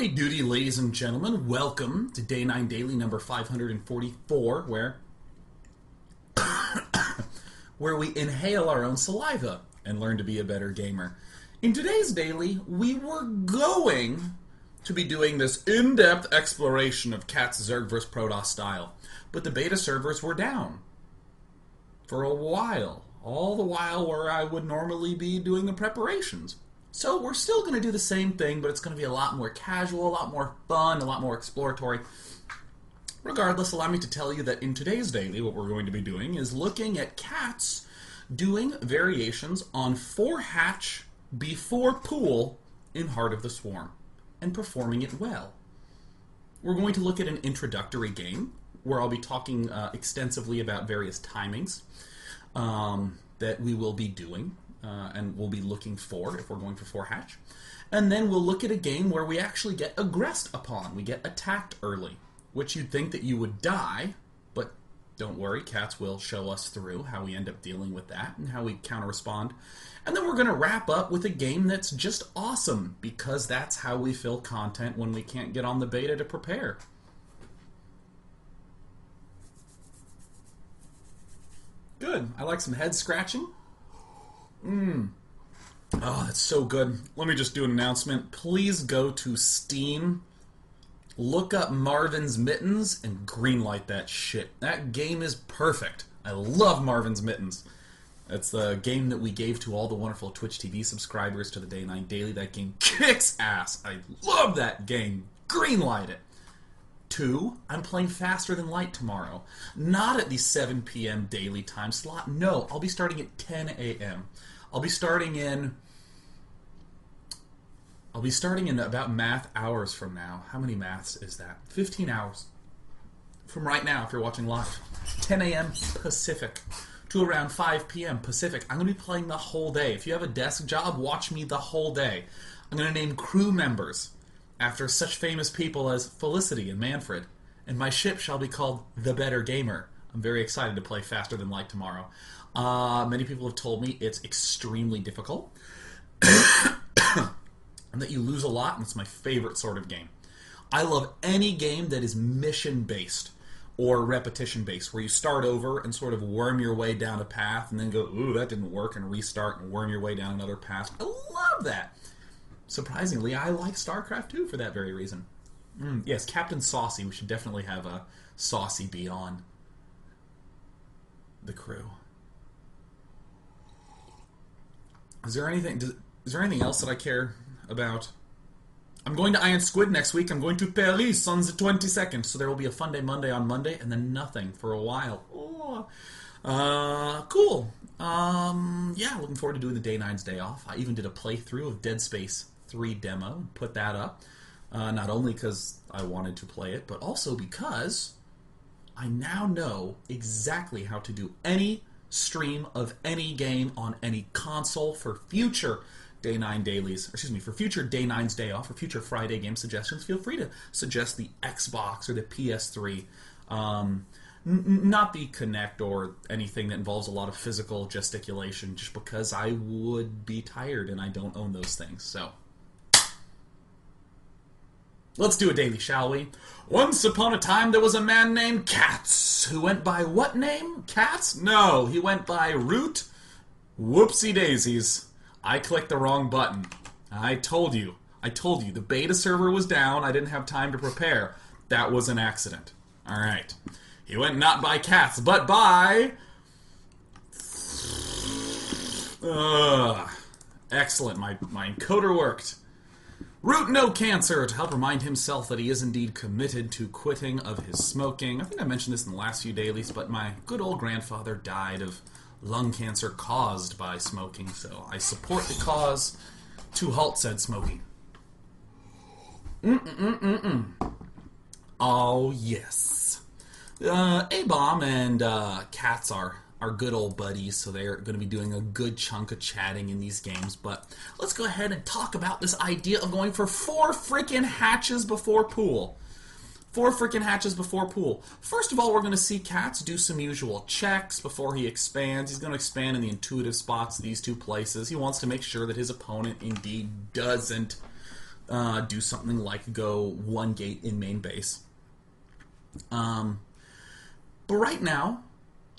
Howdy doody, ladies and gentlemen. Welcome to Day 9 Daily number 544, where we inhale our own saliva and learn to be a better gamer. In today's daily, we were going to be doing this in-depth exploration of KATZ Zerg vs. Protoss style, but the beta servers were down for a while, all the while where I would normally be doing the preparations. So we're still going to do the same thing, but it's going to be a lot more casual, a lot more fun, a lot more exploratory. Regardless, allow me to tell you that in today's daily, what we're going to be doing is looking at KATZ doing variations on 4-hatch before pool in Heart of the Swarm, and performing it well. We're going to look at an introductory game, where I'll be talking extensively about various timings that we will be doing. And we'll be looking for if we're going for 4-hatch. And then we'll look at a game where we actually get aggressed upon. We get attacked early, which you'd think that you would die, but don't worry, KATZ will show us through how we end up dealing with that and how we counter-respond. And then we're going to wrap up with a game that's just awesome, because that's how we fill content when we can't get on the beta to prepare. Good. I like some head scratching. Oh, that's so good. Let me just do an announcement. Please go to Steam, look up Marvin's Mittens, and greenlight that shit. That game is perfect. I love Marvin's Mittens. That's the game that we gave to all the wonderful Twitch TV subscribers to the Day 9 Daily. That game kicks ass. I love that game. Greenlight it. 2, I'm playing Faster Than Light tomorrow. Not at the 7 p.m. daily time slot. No, I'll be starting at 10 a.m. I'll be starting in about math hours from now. How many maths is that? 15 hours from right now if you're watching live. 10 a.m. Pacific to around 5 p.m. Pacific. I'm going to be playing the whole day. If you have a desk job, watch me the whole day. I'm going to name crew members after such famous people as Felicity and Manfred, and my ship shall be called The Better Gamer. I'm very excited to play Faster Than Light tomorrow. Many people have told me it's extremely difficult, and that you lose a lot, and it's my favorite sort of game. I love any game that is mission-based or repetition-based, where you start over and sort of worm your way down a path, and then go, ooh, that didn't work, and restart and worm your way down another path. I love that! Surprisingly, I like StarCraft 2 for that very reason. Yes, Captain Saucy. We should definitely have a Saucy be on the crew. Is there anything else that I care about? I'm going to Iron Squid next week. I'm going to Paris on the 22nd, so there will be a Fun Day Monday on Monday, and then nothing for a while. Oh, cool. Yeah, looking forward to doing the Day 9's Day Off. I even did a playthrough of Dead Space 3 demo and put that up. Not only because I wanted to play it, but also because I now know exactly how to do any stream of any game on any console for future Day 9 dailies, for future Day 9's Day Off, or future Friday game suggestions. Feel free to suggest the Xbox or the PS3. Not the Kinect or anything that involves a lot of physical gesticulation, just because I would be tired and I don't own those things. So let's do a daily, shall we? Once upon a time, there was a man named KATZ, who went by what name? KATZ? No, he went by Root. Whoopsie daisies. I clicked the wrong button. I told you. The beta server was down. I didn't have time to prepare. That was an accident. Alright. He went not by KATZ, but by... Excellent. My encoder worked. Root no cancer, to help remind himself that he is indeed committed to quitting of his smoking. I think I mentioned this in the last few dailies, but my good old grandfather died of lung cancer caused by smoking, so I support the cause to HotS smoking. Oh, yes. A-Bomb and KATZ are good old buddies, so they're going to be doing a good chunk of chatting in these games. But let's go ahead and talk about this idea of going for 4 freaking hatches before pool. 4 freaking hatches before pool. First of all, we're going to see KATZ do some usual checks before he expands. He's going to expand in the intuitive spots, these 2 places. He wants to make sure that his opponent indeed doesn't do something like go one gate in main base. But right now,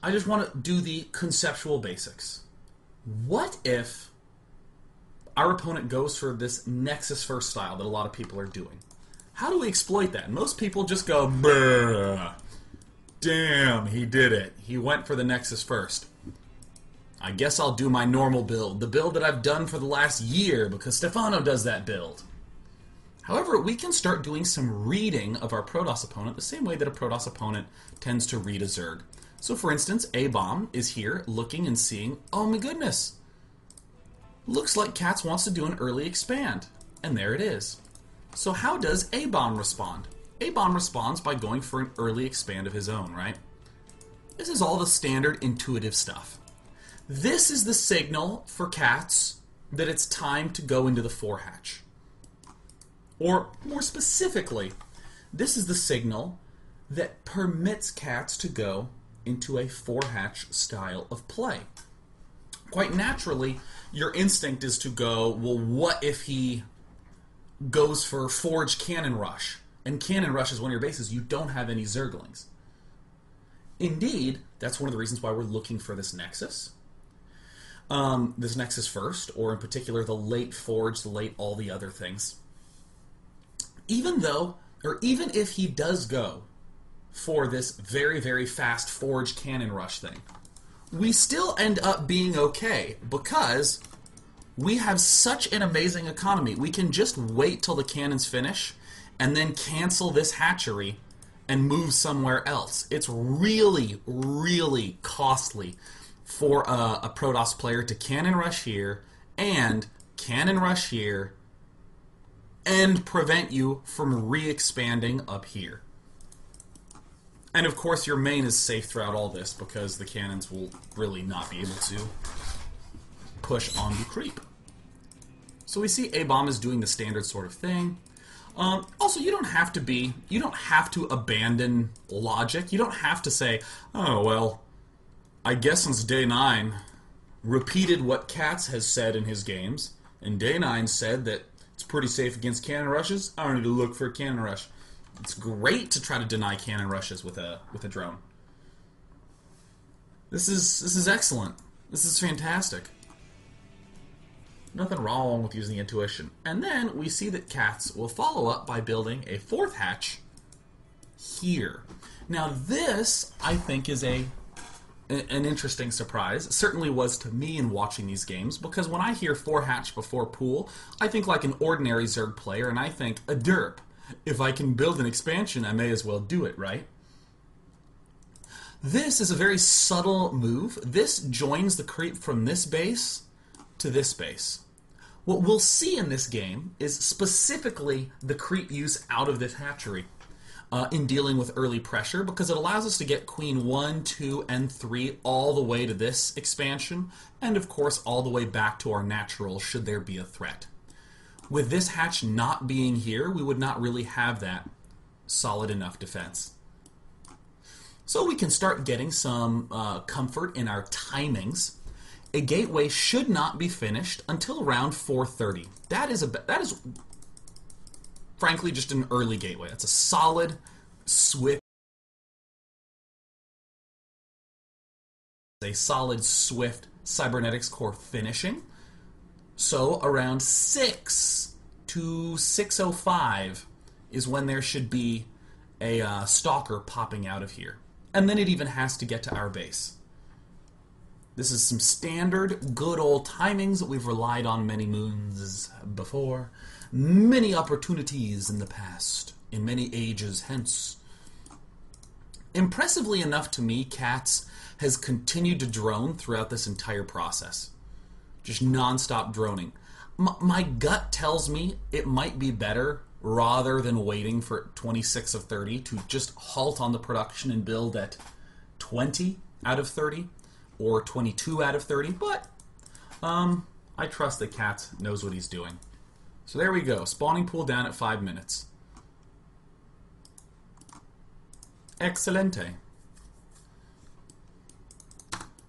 I just want to do the conceptual basics. What if our opponent goes for this Nexus first style that a lot of people are doing? How do we exploit that? Most people just go, "Bruh, damn, he did it. He went for the Nexus first. I guess I'll do my normal build, the build that I've done for the last year because Stefano does that build." However, we can start doing some reading of our Protoss opponent the same way that a Protoss opponent tends to read a Zerg. So for instance, A-Bomb is here looking and seeing, oh my goodness, looks like KatZ wants to do an early expand. And there it is. So how does A-Bomb respond? A-Bomb responds by going for an early expand of his own, right? This is all the standard intuitive stuff. This is the signal for KatZ that it's time to go into the 4-hatch. Or, more specifically, this is the signal that permits KatZ to go into a 4-hatch style of play. Quite naturally, your instinct is to go, well, what if he goes for Forge Cannon Rush? And Cannon Rush is one of your bases. You don't have any Zerglings. Indeed, that's one of the reasons why we're looking for this Nexus. This Nexus first, or in particular the late Forge, the late all the other things. Even if he does go for this very, very fast Forge Cannon Rush thing, we still end up being okay because we have such an amazing economy. We can just wait till the cannons finish and then cancel this hatchery and move somewhere else. It's really, really costly for a Protoss player to Cannon Rush here and Cannon Rush here and prevent you from re-expanding up here. And of course your main is safe throughout all this because the cannons will really not be able to push onto creep. So we see A-Bomb is doing the standard sort of thing. Also, you don't have to abandon logic. You don't have to say, oh, well, I guess since day 9 repeated what KatZ has said in his games, and day 9 said that it's pretty safe against cannon rushes, I don't need to look for a cannon rush. It's great to try to deny cannon rushes with a drone. This is excellent. This is fantastic. Nothing wrong with using intuition. And then we see that KatZ will follow up by building a 4th hatch here. Now this, I think, is an interesting surprise. It certainly was to me in watching these games, because when I hear 4 hatch before pool, I think like an ordinary Zerg player, and I think, a derp. If I can build an expansion, I may as well do it, right? This is a very subtle move. This joins the creep from this base to this base. What we'll see in this game is specifically the creep use out of this hatchery in dealing with early pressure, because it allows us to get Queen 1, 2, and 3 all the way to this expansion, and of course all the way back to our natural should there be a threat. With this hatch not being here, we would not really have that solid enough defense. So we can start getting some comfort in our timings. A gateway should not be finished until around 4:30. That is frankly just an early gateway. That's a solid, swift cybernetics core finishing. So around 6 to 6:05 is when there should be a stalker popping out of here. And then it even has to get to our base. This is some standard, good old timings that we've relied on many moons before. Many opportunities in the past, in many ages hence. Impressively enough to me, KatZ has continued to drone throughout this entire process. Just non-stop droning. My gut tells me it might be better, rather than waiting for 26 of 30, to just halt on the production and build at 20 out of 30. Or 22 out of 30, but I trust that KatZ knows what he's doing. So there we go, spawning pool down at 5 minutes. Excelente.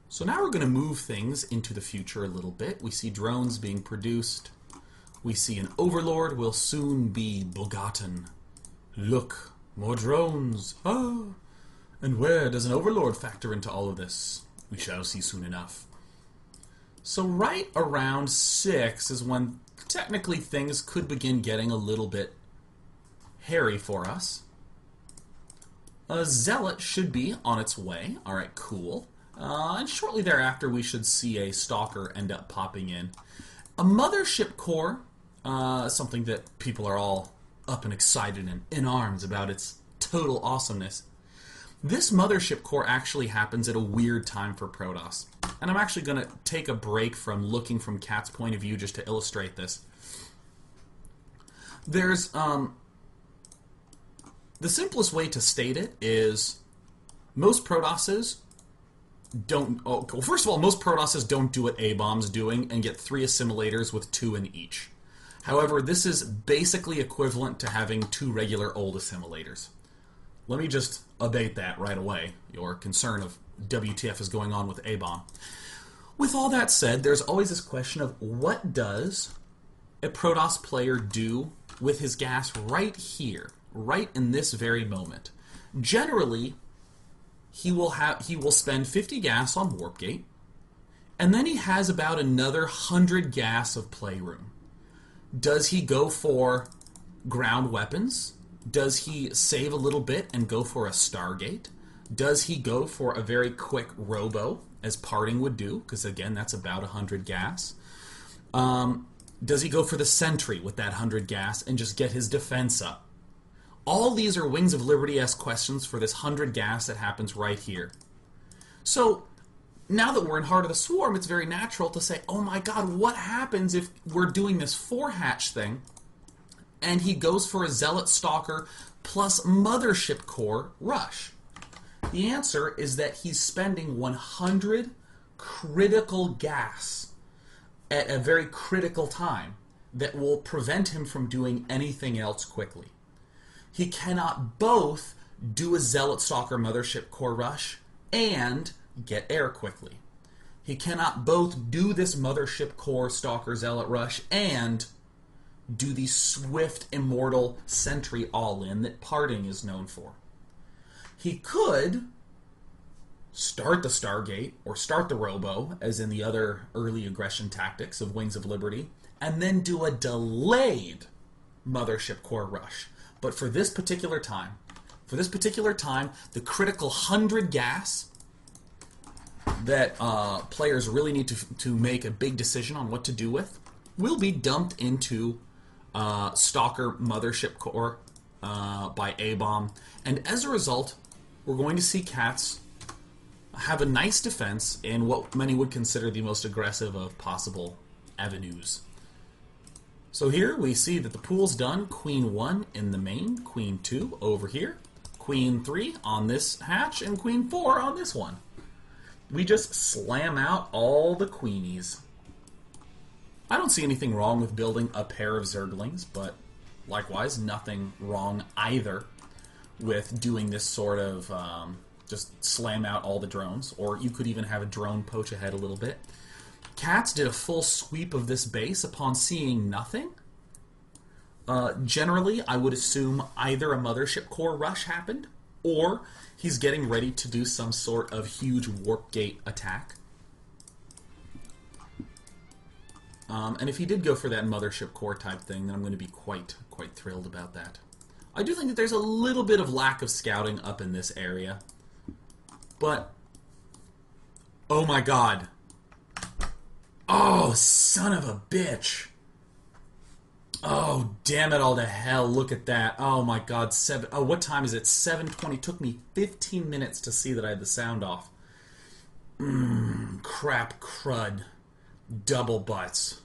So now we're going to move things into the future a little bit. We see drones being produced We see an overlord will soon be begotten. Look, more drones. Oh. And where does an overlord factor into all of this? We shall see soon enough. So right around 6 is when technically things could begin getting a little bit hairy for us. A zealot should be on its way. Alright, cool. And shortly thereafter we should see a stalker end up popping in. A mothership core, something that people are all up and excited and in arms about its total awesomeness. This mothership core actually happens at a weird time for Protoss. And I'm actually going to take a break from looking from KATZ's point of view just to illustrate this. There's, the simplest way to state it is most Protosses don't, well, first of all, most Protosses don't do what A-Bomb's doing and get 3 assimilators with 2 in each. However, this is basically equivalent to having 2 regular old assimilators. Let me just abate that right away, your concern of WTF is going on with A-Bomb. With all that said, there's always this question of what does a Protoss player do with his gas right here, right in this very moment? Generally, he will spend 50 gas on Warp Gate, and then he has about another 100 gas of playroom. Does he go for ground weapons? Does he save a little bit and go for a Stargate? Does he go for a very quick robo, as Parting would do? Because again, that's about 100 gas. Does he go for the Sentry with that 100 gas and just get his defense up? All these are Wings of Liberty-esque questions for this 100 gas that happens right here. So, now that we're in Heart of the Swarm, it's very natural to say, oh my god, what happens if we're doing this 4-hatch thing and he goes for a Zealot Stalker plus Mothership Core rush? The answer is that he's spending 100 critical gas at a very critical time that will prevent him from doing anything else quickly. He cannot both do a Zealot Stalker Mothership Core rush and get air quickly. He cannot both do this Mothership Core Stalker Zealot rush and do the swift, immortal Sentry all-in that Parting is known for. He could start the Stargate or start the Robo, as in the other early aggression tactics of Wings of Liberty, and then do a delayed Mothership Core rush. But for this particular time, the critical 100 gas that players really need to make a big decision on what to do with will be dumped into Stalker Mothership Core by A-Bomb. And as a result, we're going to see KATZ have a nice defense in what many would consider the most aggressive of possible avenues. So here we see that the pool's done. Queen 1 in the main, Queen 2 over here, Queen 3 on this hatch, and Queen 4 on this one. We just slam out all the queenies. I don't see anything wrong with building a pair of Zerglings, but likewise, nothing wrong either with doing this sort of just slam out all the drones, or you could even have a drone poach ahead a little bit. KATZ did a full sweep of this base upon seeing nothing. Generally, I would assume either a Mothership Core rush happened, or he's getting ready to do some sort of huge Warp Gate attack. And if he did go for that Mothership Core type thing, then I'm going to be quite thrilled about that. I do think that there's a little bit of lack of scouting up in this area. But, oh my god. Oh, son of a bitch. Oh, damn it all to hell. Look at that. Oh my god. What time is it? 7:20. Took me 15 minutes to see that I had the sound off. Crap crud. Double butts.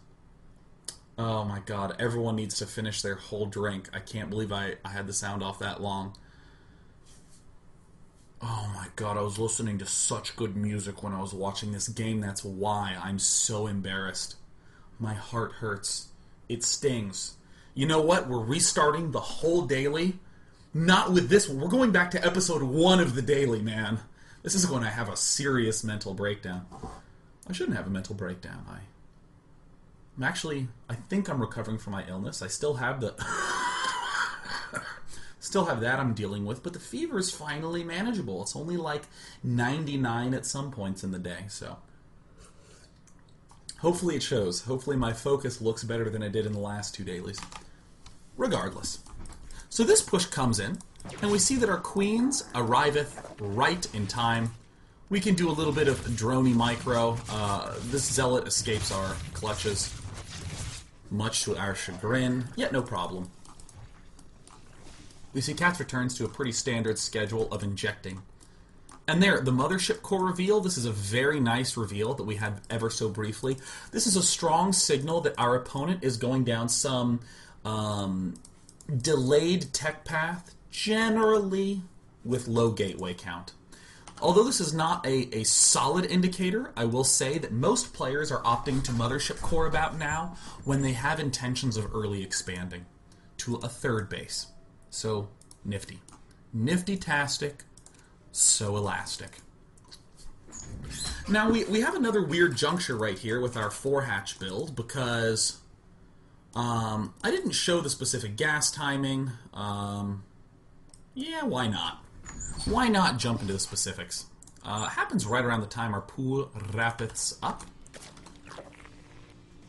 Oh my god. Everyone needs to finish their whole drink. I can't believe I had the sound off that long. Oh my god, I was listening to such good music when I was watching this game. That's why I'm so embarrassed. My heart hurts. It stings. You know what? We're restarting the whole daily. Not with this one. We're going back to episode 1 of the daily, man. This is going to have a serious mental breakdown. I shouldn't have a mental breakdown. I think I'm recovering from my illness. I still have the... still have that I'm dealing with, but the fever is finally manageable. It's only like 99 at some points in the day, so... Hopefully it shows. Hopefully my focus looks better than it did in the last 2 dailies. Regardless. So this push comes in, and we see that our queens arriveth right in time. We can do a little bit of droney micro. This zealot escapes our clutches, much to our chagrin, yet no problem. We see KatZ returns to a pretty standard schedule of injecting. And there, the Mothership Core reveal, this is a very nice reveal that we had ever so briefly. This is a strong signal that our opponent is going down some delayed tech path, generally with low gateway count. Although this is not a solid indicator, I will say that most players are opting to Mothership Core about now when they have intentions of early expanding to a third base. So, nifty. Nifty-tastic. So elastic. Now, we have another weird juncture right here with our 4-hatch build because I didn't show the specific gas timing. Yeah, why not? Why not jump into the specifics? It happens right around the time our pool wraps up.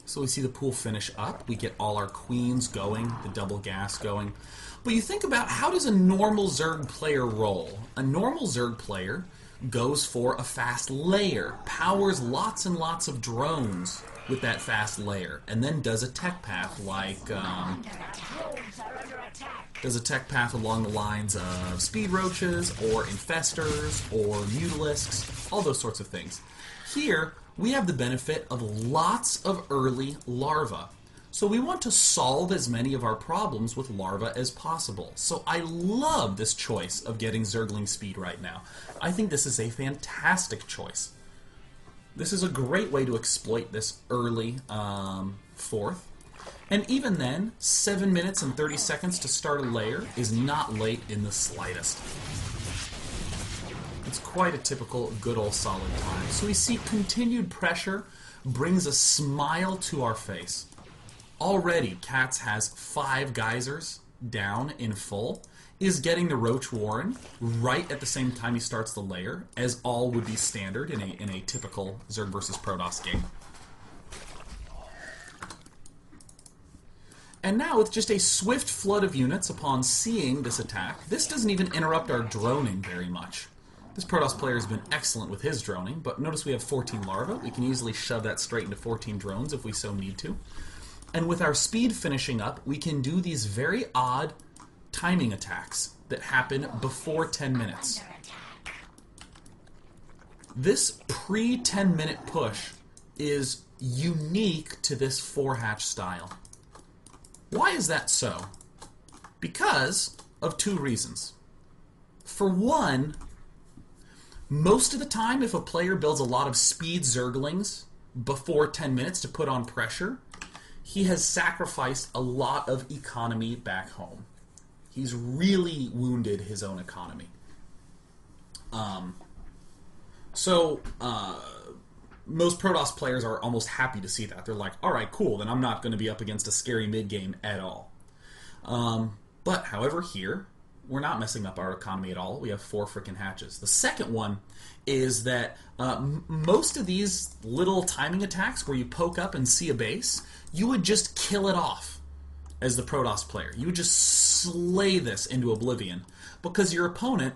So we see the pool finish up. We get all our queens going, the double gas going. But you think about, how does a normal Zerg player roll? A normal Zerg player goes for a fast layer, powers lots and lots of drones with that fast layer, and then does a tech path like... does a tech path along the lines of speed roaches, or infestors, or mutalisks, all those sorts of things. Here, we have the benefit of lots of early larvae. So we want to solve as many of our problems with larvae as possible. So I love this choice of getting Zergling speed right now. I think this is a fantastic choice. This is a great way to exploit this early fourth. And even then, 7 minutes and 30 seconds to start a layer is not late in the slightest. It's quite a typical good old solid time. So we see continued pressure brings a smile to our face. Already, KatZ has 5 geysers down in full, is getting the Roach Warren right at the same time he starts the layer, as all would be standard in a typical Zerg versus Protoss game. And now, with just a swift flood of units upon seeing this attack, this doesn't even interrupt our droning very much. This Protoss player has been excellent with his droning, but notice we have 14 larvae. We can easily shove that straight into 14 drones if we so need to. And with our speed finishing up, we can do these very odd timing attacks that happen before 10 minutes. This pre-10 minute push is unique to this 4-hatch style. Why is that so? Because of 2 reasons. For one, most of the time if a player builds a lot of speed Zerglings before 10 minutes to put on pressure, he has sacrificed a lot of economy back home. He's really wounded his own economy. Most Protoss players are almost happy to see that. They're like, alright, cool, then I'm not going to be up against a scary mid-game at all. But, however, here, we're not messing up our economy at all. We have 4 freaking hatches. The second one is that most of these little timing attacks where you poke up and see a base, you would just kill it off as the Protoss player. You would just slay this into oblivion because your opponent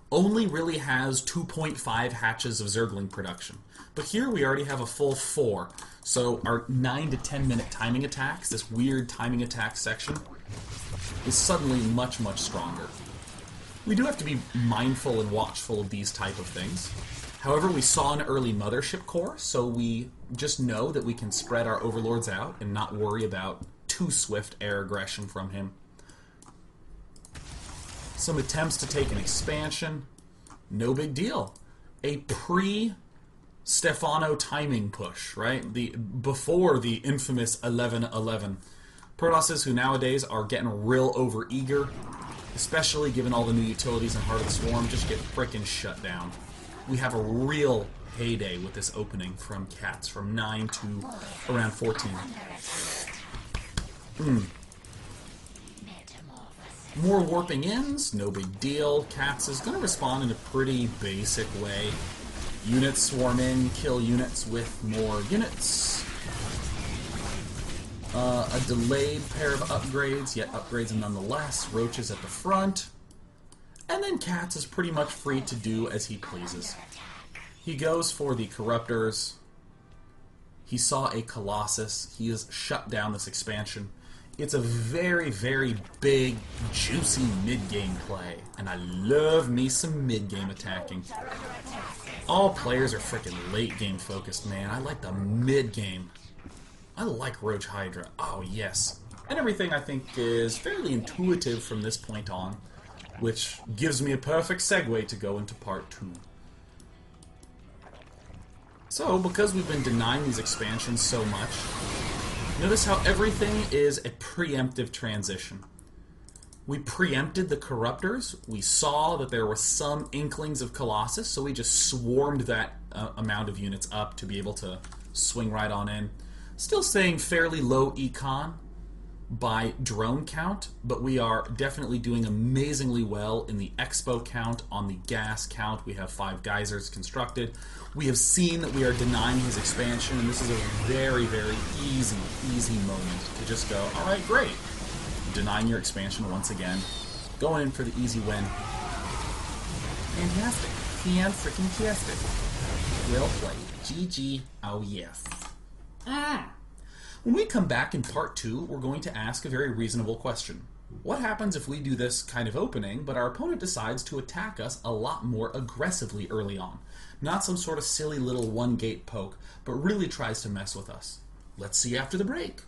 only really has 2.5 hatches of Zergling production. But here we already have a full 4. So our 9 to 10 minute timing attacks, this weird timing attack section, is suddenly much, much stronger. We do have to be mindful and watchful of these type of things. However, we saw an early Mothership Core, so we just know that we can spread our Overlords out and not worry about too swift air aggression from him. Some attempts to take an expansion, no big deal. A pre-Stefano timing push, right? Before the infamous 11-11. Protosses who nowadays are getting real over-eager, especially given all the new utilities in Heart of the Swarm, just get frickin' shut down. We have a real heyday with this opening from Cats, from 9 to around 14. More warping ins, no big deal. Cats is going to respond in a pretty basic way. Units swarm in, kill units with more units. A delayed pair of upgrades, yet upgrades nonetheless. Roaches at the front. And then Cats is pretty much free to do as he pleases. He goes for the Corruptors. He saw a Colossus. He has shut down this expansion. It's a very, very big, juicy mid-game play. And I love me some mid-game attacking. All players are freaking late-game focused, man. I like the mid-game. I like Roach Hydra. Oh, yes. And everything, I think, is fairly intuitive from this point on, which gives me a perfect segue to go into part 2. So, because we've been denying these expansions so much, notice how everything is a preemptive transition. We preempted the Corruptors. We saw that there were some inklings of Colossus, so we just swarmed that amount of units up to be able to swing right on in. Still staying fairly low econ by drone count, but we are definitely doing amazingly well in the expo count. On the gas count, we have 5 geysers constructed. We have seen that we are denying his expansion, and this is a very, very easy moment to just go, alright, great. Denying your expansion once again. Going in for the easy win. Fantastic. Fan-freaking-tastic. Well played. GG. Oh yes. When we come back in part 2, we're going to ask a very reasonable question. What happens if we do this kind of opening, but our opponent decides to attack us a lot more aggressively early on? Not some sort of silly little one-gate poke, but really tries to mess with us. Let's see after the break.